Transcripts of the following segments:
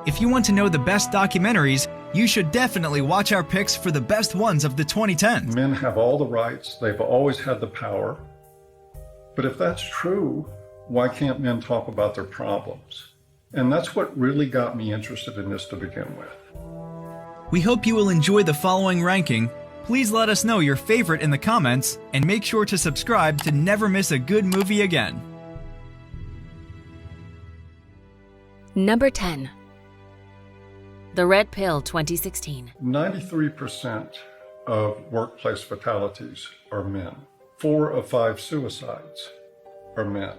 If you want to know the best documentaries, you should definitely watch our picks for the best ones of the 2010s. Men have all the rights, they've always had the power. But if that's true, why can't men talk about their problems? And that's what really got me interested in this to begin with. We hope you will enjoy the following ranking. Please let us know your favorite in the comments, and make sure to subscribe to never miss a good movie again. Number 10. The Red Pill 2016. 93% of workplace fatalities are men. 4 of 5 suicides are men.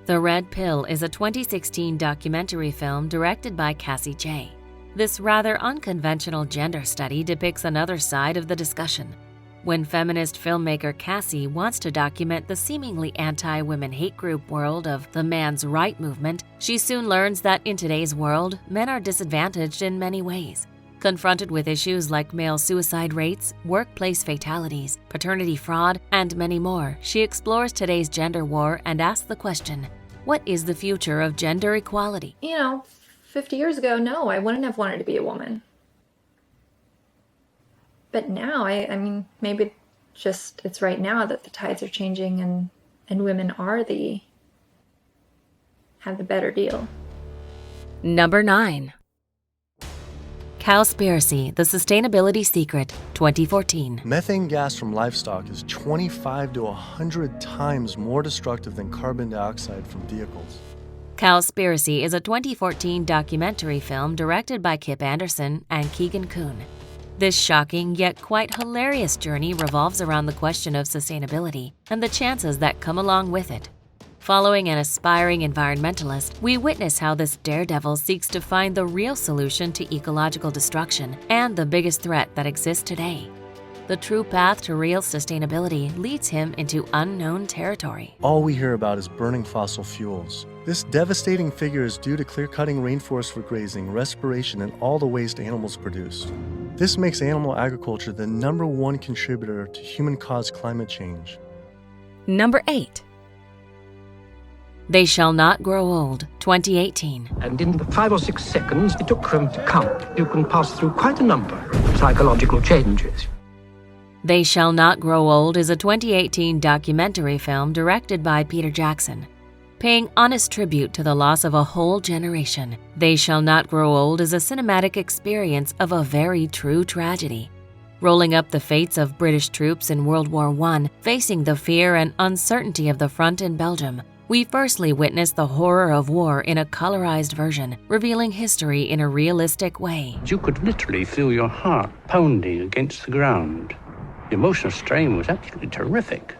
The Red Pill is a 2016 documentary film directed by Cassie J. This rather unconventional gender study depicts another side of the discussion. When feminist filmmaker Cassie wants to document the seemingly anti-women hate group world of the man's right movement, she soon learns that in today's world, men are disadvantaged in many ways. Confronted with issues like male suicide rates, workplace fatalities, paternity fraud, and many more, she explores today's gender war and asks the question, what is the future of gender equality? 50 years ago, no, I wouldn't have wanted to be a woman. But now, I mean, maybe it's right now that the tides are changing and women have the better deal. Number 9. Cowspiracy, The Sustainability Secret, 2014. Methane gas from livestock is 25 to 100 times more destructive than carbon dioxide from vehicles. Cowspiracy is a 2014 documentary film directed by Kip Anderson and Keegan Kuhn. This shocking yet quite hilarious journey revolves around the question of sustainability and the chances that come along with it. Following an aspiring environmentalist, we witness how this daredevil seeks to find the real solution to ecological destruction and the biggest threat that exists today. The true path to real sustainability leads him into unknown territory. All we hear about is burning fossil fuels. This devastating figure is due to clear-cutting rainforests for grazing, respiration, and all the waste animals produce. This makes animal agriculture the #1 contributor to human-caused climate change. Number 8. They Shall Not Grow Old, 2018. And in the 5 or 6 seconds it took for them to count, you can pass through quite a number of psychological changes. They Shall Not Grow Old is a 2018 documentary film directed by Peter Jackson. Paying honest tribute to the loss of a whole generation, They Shall Not Grow Old is a cinematic experience of a very true tragedy. Rolling up the fates of British troops in World War I, facing the fear and uncertainty of the front in Belgium, we firstly witness the horror of war in a colorized version, revealing history in a realistic way. You could literally feel your heart pounding against the ground. The emotional strain was absolutely terrific.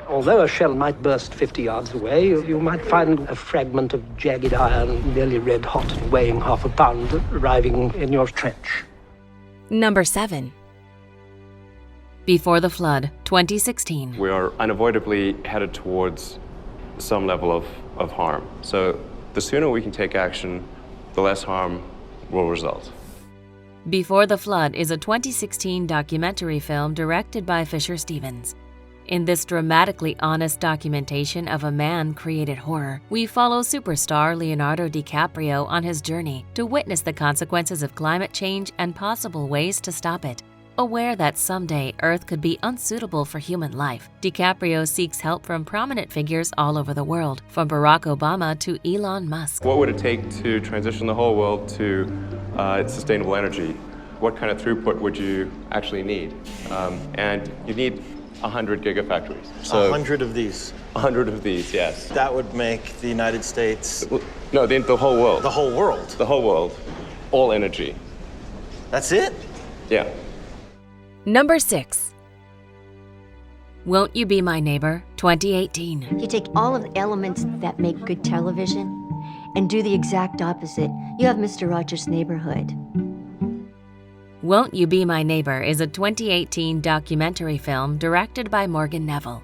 Although a shell might burst 50 yards away, you might find a fragment of jagged iron, nearly red hot and weighing half a pound, arriving in your trench. Number 7. Before the Flood, 2016. We are unavoidably headed towards some level of harm. So the sooner we can take action, the less harm will result. Before the Flood is a 2016 documentary film directed by Fisher Stevens. In this dramatically honest documentation of a man-created horror, we follow superstar Leonardo DiCaprio on his journey to witness the consequences of climate change and possible ways to stop it. Aware that someday Earth could be unsuitable for human life, DiCaprio seeks help from prominent figures all over the world, from Barack Obama to Elon Musk. What would it take to transition the whole world to sustainable energy? What kind of throughput would you actually need? And you need 100 gigafactories. So 100 of these? 100 of these, yes. That would make the United States... No, the whole world. The whole world? The whole world. All energy. That's it? Yeah. Number 6. Won't You Be My Neighbor, 2018. You take all of the elements that make good television and do the exact opposite. You have Mr. Rogers' Neighborhood. Won't You Be My Neighbor is a 2018 documentary film directed by Morgan Neville.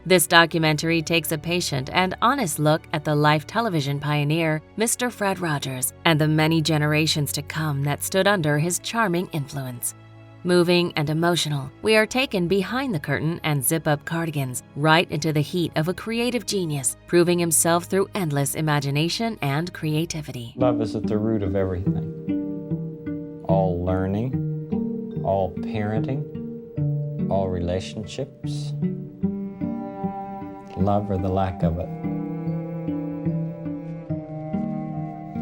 This documentary takes a patient and honest look at the live television pioneer, Mr. Fred Rogers, and the many generations to come that stood under his charming influence. Moving and emotional, we are taken behind the curtain and zip-up cardigans right into the heat of a creative genius, proving himself through endless imagination and creativity. Love is at the root of everything. All learning, all parenting, all relationships, love or the lack of it.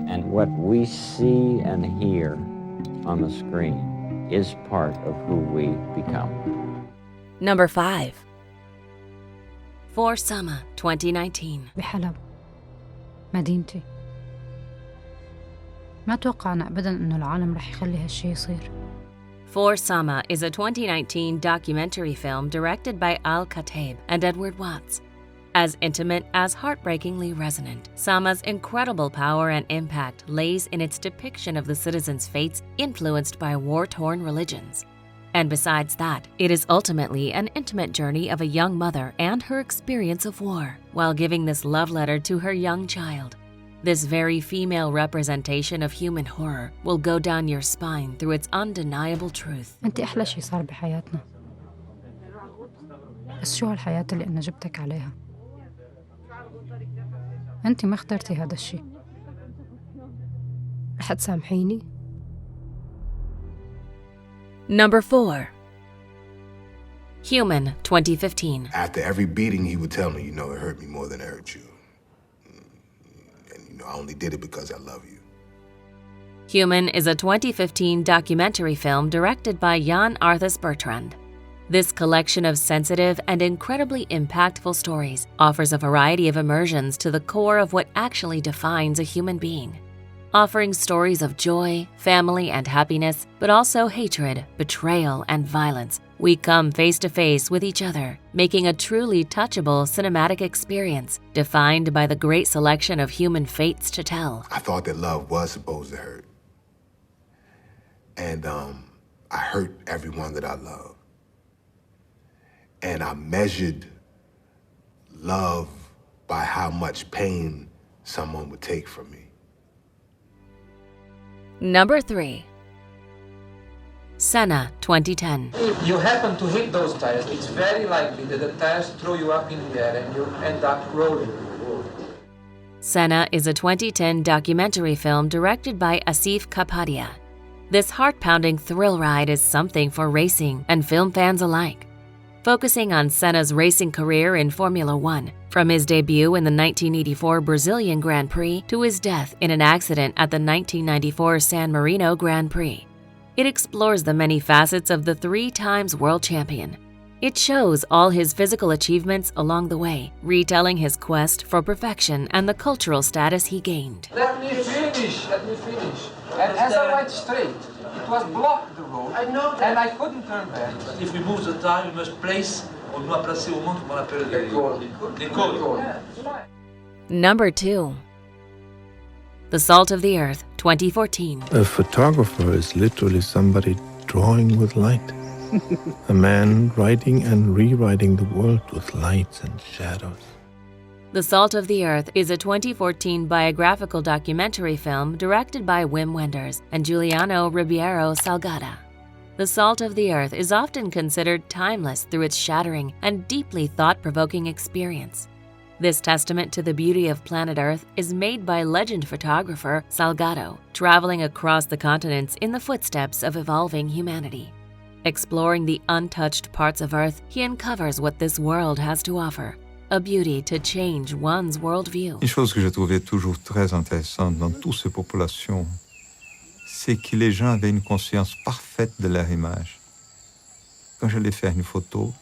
And what we see and hear on the screen is part of who we become. Number 5. For Summer 2019. بحلب مدينتي ما توقعنا أبداً إنه العالم رح يخلي هالشي يصير. For Sama is a 2019 documentary film directed by Al Kataib and Edward Watts. As intimate as heartbreakingly resonant, Sama's incredible power and impact lays in its depiction of the citizens' fates influenced by war-torn religions. And besides that, it is ultimately an intimate journey of a young mother and her experience of war, while giving this love letter to her young child. This very female representation of human horror will go down your spine through its undeniable truth. أنت أحلى شي صار بحياتنا. بس شو هالحياة اللي أنا جبتك عليها؟ أنت ما اخترتي هذا الشي. رح تسامحيني؟ Number 4. Human 2015. After every beating, he would tell me, you know, it hurt me more than it hurt you. And, you know, I only did it because I love you. Human is a 2015 documentary film directed by Jan Arthus Bertrand. This collection of sensitive and incredibly impactful stories offers a variety of immersions to the core of what actually defines a human being. Offering stories of joy, family, and happiness, but also hatred, betrayal, and violence, we come face to face with each other, making a truly touchable cinematic experience defined by the great selection of human fates to tell. I thought that love was supposed to hurt. And I hurt everyone that I love. And I measured love by how much pain someone would take from me. Number 3. Senna 2010. If you happen to hit those tires, it's very likely that the tires throw you up in the air and you end up rolling. Senna is a 2010 documentary film directed by Asif Kapadia. This heart-pounding thrill ride is something for racing and film fans alike. Focusing on Senna's racing career in Formula One, from his debut in the 1984 Brazilian Grand Prix to his death in an accident at the 1994 San Marino Grand Prix. It explores the many facets of the 3-time world champion. It shows all his physical achievements along the way, retelling his quest for perfection and the cultural status he gained. Let me finish. And as I went straight, it was blocked the road, and I couldn't turn back. If we move the tire, we must place, on doit placer au monde, comment on appelle les côtes. Number 2. The Salt of the Earth 2014. A photographer is literally somebody drawing with light. A man writing and rewriting the world with lights and shadows. The Salt of the Earth is a 2014 biographical documentary film directed by Wim Wenders and Juliano Ribeiro Salgado. The Salt of the Earth is often considered timeless through its shattering and deeply thought-provoking experience. This testament to the beauty of planet Earth is made by legend photographer Salgado, traveling across the continents in the footsteps of evolving humanity. Exploring the untouched parts of Earth, he uncovers what this world has to offer, a beauty to change one's worldview. Une chose que j'ai trouvée toujours très intéressante dans toutes ces populations, c'est que les gens avaient une conscience parfaite de leur image. Quand j'allais faire une photo,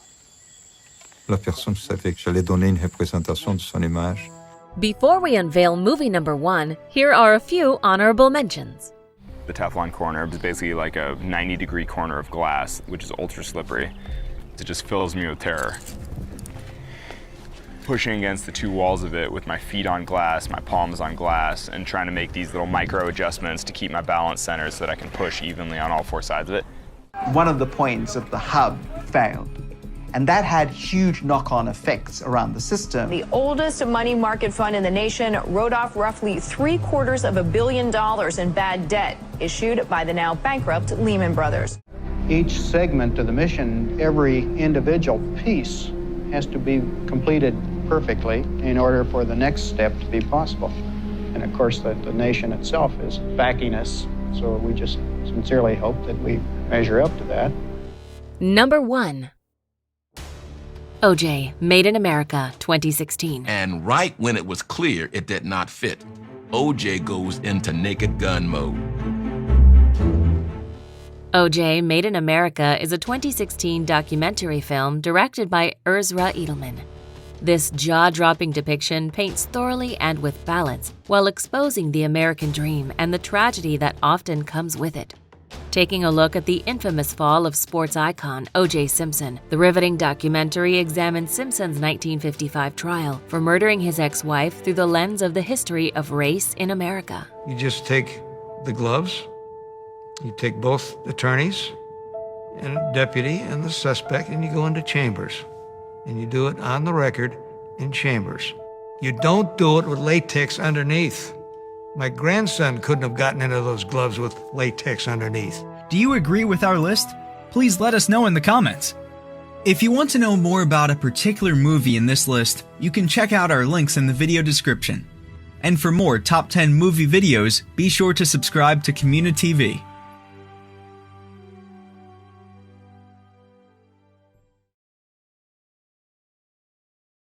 la personne savait que j'allais donner une représentation de son image. Before we unveil movie number 1, here are a few honorable mentions. The Teflon corner is basically like a 90-degree corner of glass, which is ultra slippery. It just fills me with terror. Pushing against the two walls of it with my feet on glass, my palms on glass, and trying to make these little micro adjustments to keep my balance center so that I can push evenly on all 4 sides of it. One of the points of the hub failed, and that had huge knock-on effects around the system. The oldest money market fund in the nation wrote off roughly $750 million in bad debt issued by the now bankrupt Lehman Brothers. each segment of the mission, every individual piece has to be completed perfectly in order for the next step to be possible. And of course, the nation itself is backing us, so we just sincerely hope that we measure up to that. Number 1. OJ, Made in America, 2016. And right when it was clear it did not fit, OJ goes into Naked Gun mode. OJ, Made in America is a 2016 documentary film directed by Ezra Edelman. This jaw-dropping depiction paints thoroughly and with balance while exposing the American dream and the tragedy that often comes with it. Taking a look at the infamous fall of sports icon O.J. Simpson, the riveting documentary examines Simpson's 1955 trial for murdering his ex-wife through the lens of the history of race in America. You just take the gloves, you take both attorneys and a deputy and the suspect, and you go into chambers. And you do it on the record in chambers. You don't do it with latex underneath. My grandson couldn't have gotten into those gloves with latex underneath. Do you agree with our list? Please let us know in the comments. If you want to know more about a particular movie in this list, you can check out our links in the video description. And for more top 10 movie videos, be sure to subscribe to communiTV.